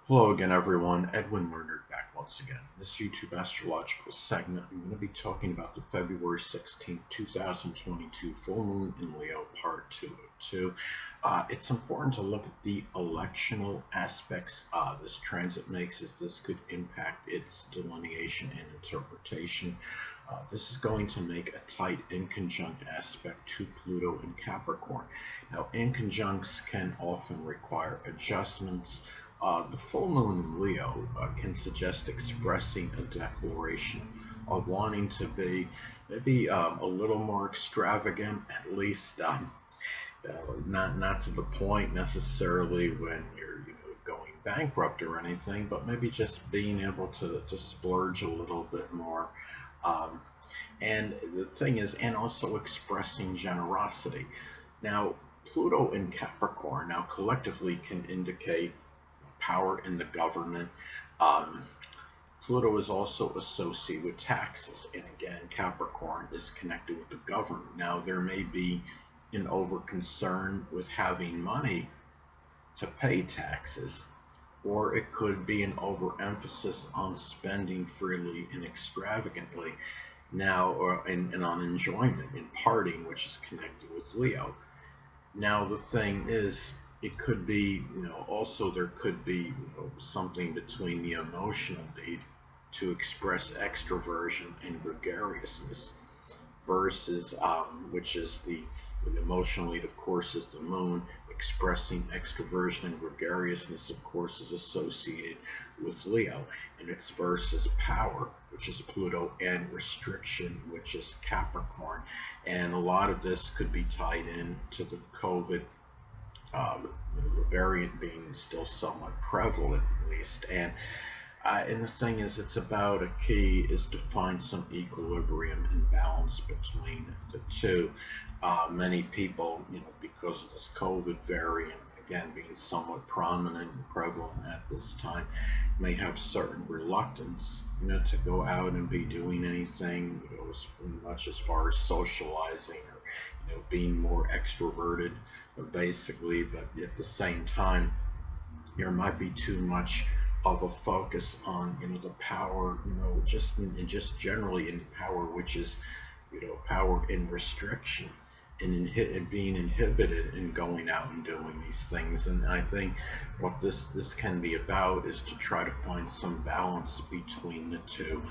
Hello again, everyone. Edwin Learnard back once again. In this YouTube astrological segment, I'm going to be talking about the February 16th, 2022 full moon in Leo, part 202. It's important to look at the electional aspects this transit makes, as this could impact its delineation and interpretation. This is going to make a tight inconjunct aspect to Pluto in Capricorn. Now, inconjuncts can often require adjustments. The full moon in Leo can suggest expressing a declaration of wanting to be maybe a little more extravagant, at least not to the point necessarily when you're going bankrupt or anything, but maybe just being able to splurge a little bit more. Um, and the thing is, and also expressing generosity. Now, Pluto in Capricorn now collectively can indicate power in the government. Um, Pluto is also associated with taxes, and again, Capricorn is connected with the government. Now, there may be an over concern with having money to pay taxes, or it could be an overemphasis on spending freely and extravagantly now, and on enjoyment and partying, which is connected with Leo. Now, the thing is, it could be, also there could be, something between the emotional need to express extroversion and gregariousness versus, which is the emotional need, of course, is the moon. Expressing extroversion and gregariousness, of course, is associated with Leo, and its versus power, which is Pluto, and restriction, which is Capricorn. And a lot of this could be tied in to the COVID variant being still somewhat prevalent, at least. And the thing is, it's about a key is to find some equilibrium and balance between the two. Many people, because of this COVID variant, again, being somewhat prominent and prevalent at this time, may have certain reluctance, to go out and be doing anything, as much as far as socializing or, being more extroverted, basically. But at the same time, there might be too much of a focus on, the power, just generally in power, which is, power in restriction and being inhibited in going out and doing these things. And I think what this can be about is to try to find some balance between the two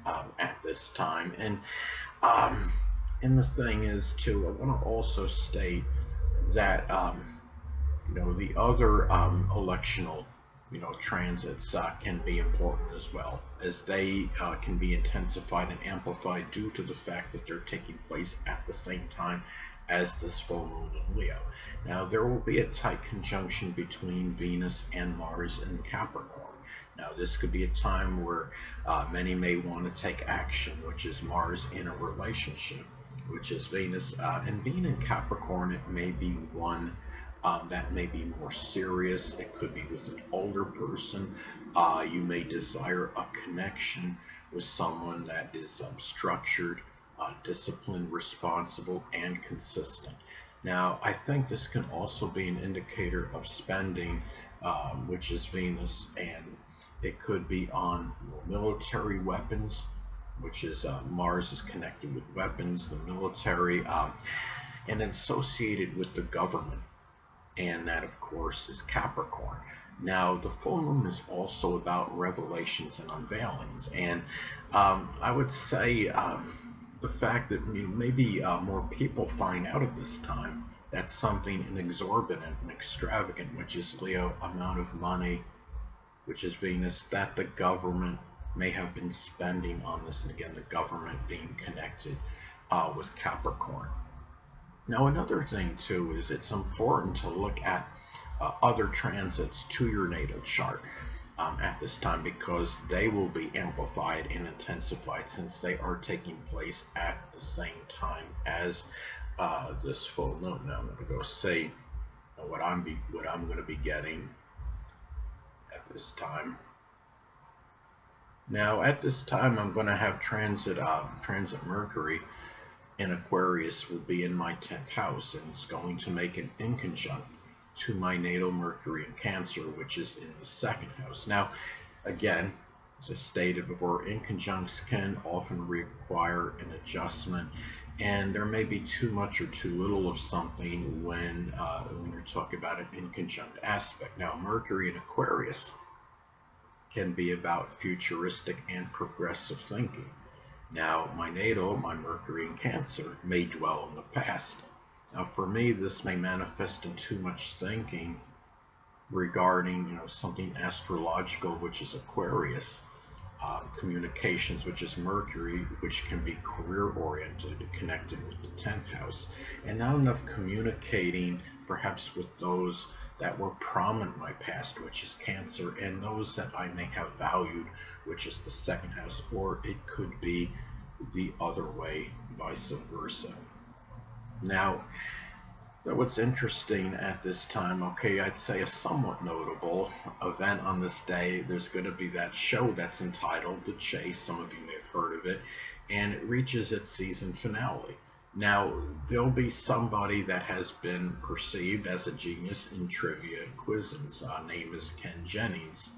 at this time. And the thing is, too, I want to also state that the other electional transits can be important as well, as they can be intensified and amplified due to the fact that they're taking place at the same time as this full moon in Leo. Now, there will be a tight conjunction between Venus and Mars in Capricorn. Now, this could be a time where many may want to take action, which is Mars in a relationship, which is Venus. And being in Capricorn, it may be one that may be more serious. It could be with an older person. You may desire a connection with someone that is structured, disciplined, responsible, and consistent. Now, I think this can also be an indicator of spending, which is Venus, and it could be on military weapons, which is Mars is connected with weapons, the military, and associated with the government. And that, of course, is Capricorn. Now, the full moon is also about revelations and unveilings. And I would say the fact that maybe more people find out at this time that something an exorbitant and extravagant, which is Leo, amount of money, which is Venus, that the government may have been spending on this. And again, the government being connected with Capricorn. Now, another thing, too, is it's important to look at other transits to your natal chart at this time, because they will be amplified and intensified since they are taking place at the same time as this full moon. Now, I'm going to go say what I'm going to be getting at this time. Now, at this time, I'm going to have transit Mercury in Aquarius will be in my 10th house, and it's going to make an inconjunct to my natal Mercury in Cancer, which is in the second house. Now, again, as I stated before, inconjuncts can often require an adjustment, and there may be too much or too little of something when you're talking about an inconjunct aspect. Now, Mercury in Aquarius can be about futuristic and progressive thinking. Now, my natal, my Mercury in Cancer, may dwell in the past. Now, for me, this may manifest in too much thinking regarding, something astrological, which is Aquarius, communications, which is Mercury, which can be career-oriented, connected with the 10th house, and not enough communicating, perhaps with those that were prominent in my past, which is Cancer, and those that I may have valued, which is the second house, or it could be the other way, vice versa. Now, what's interesting at this time, okay, I'd say a somewhat notable event on this day, there's going to be that show that's entitled The Chase. Some of you may have heard of it, and it reaches its season finale. Now, there'll be somebody that has been perceived as a genius in trivia and quizzing. His name is Ken Jennings.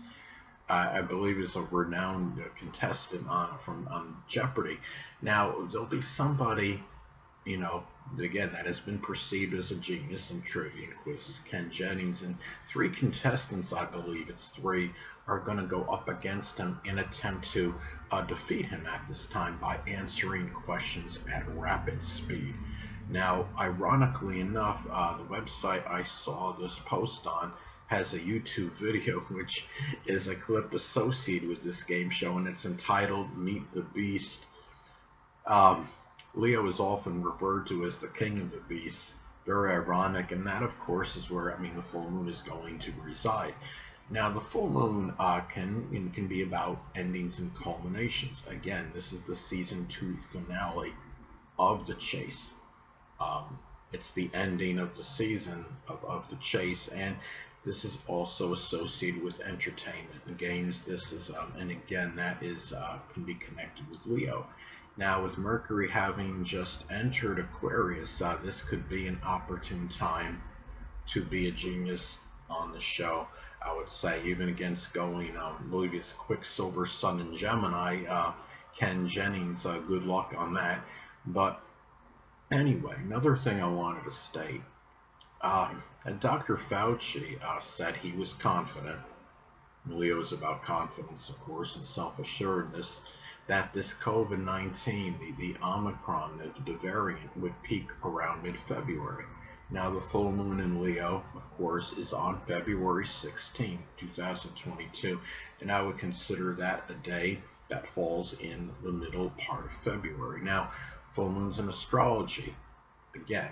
I believe is a renowned contestant on Jeopardy. Now, there'll be somebody, again, that has been perceived as a genius in trivia and quizzes, Ken Jennings, and 3 contestants, I believe it's 3, are going to go up against him and attempt to defeat him at this time by answering questions at rapid speed. Now, ironically enough, the website I saw this post on has a YouTube video, which is a clip associated with this game show, and it's entitled Meet the Beast. Leo is often referred to as the king of the beasts. Very ironic, and that, of course, is where the full moon is going to reside. Now, the full moon can be about endings and culminations. Again, this is the season 2 finale of The Chase. It's the ending of the season of The Chase, and this is also associated with entertainment and games. This is, and again, that is can be connected with Leo. Now, with Mercury having just entered Aquarius, this could be an opportune time to be a genius on the show. I would say, even against going, I believe it's Quicksilver, Sun, and Gemini, Ken Jennings, good luck on that. But anyway, another thing I wanted to state, Dr. Fauci said he was confident. Leo is about confidence, of course, and self-assuredness, that this COVID-19, the Omicron, the variant, would peak around mid-February. Now, the full moon in Leo, of course, is on February 16, 2022, and I would consider that a day that falls in the middle part of February. Now, full moons in astrology, again,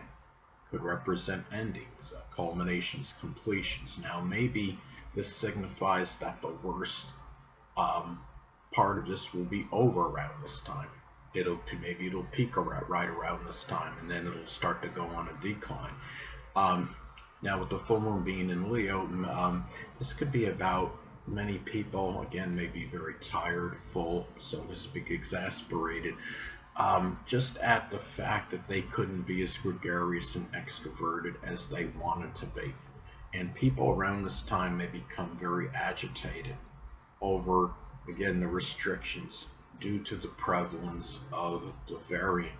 could represent endings, culminations, completions. Now, maybe this signifies that the worst part of this will be over around this time. Maybe it'll peak right around this time, and then it'll start to go on a decline. Now, with the full moon being in Leo, this could be about many people, again, may be very tired, full, so to speak, exasperated, just at the fact that they couldn't be as gregarious and extroverted as they wanted to be. And people around this time may become very agitated over, again, the restrictions due to the prevalence of the variant,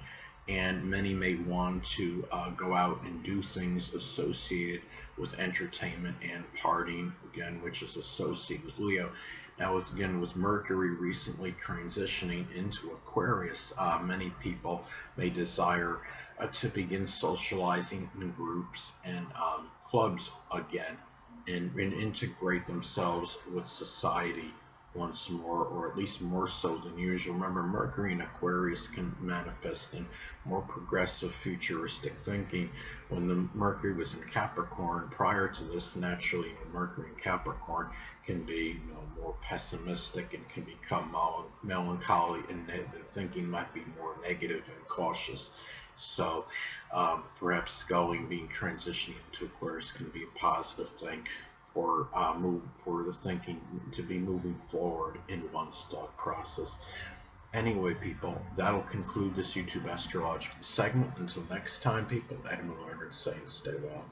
and many may want to go out and do things associated with entertainment and partying, again, which is associated with Leo. Now, with Mercury recently transitioning into Aquarius, many people may desire to begin socializing in groups and clubs again, and integrate themselves with society once more, or at least more so than usual. Remember, Mercury in Aquarius can manifest in more progressive, futuristic thinking. When the Mercury was in Capricorn, prior to this, naturally, Mercury in Capricorn can be more pessimistic and can become melancholy, and the thinking might be more negative and cautious. So perhaps being transitioning into Aquarius can be a positive thing, or for the thinking to be moving forward in one's thought process. Anyway, people, that'll conclude this YouTube astrological segment. Until next time, people, Edwin Learnard saying stay well.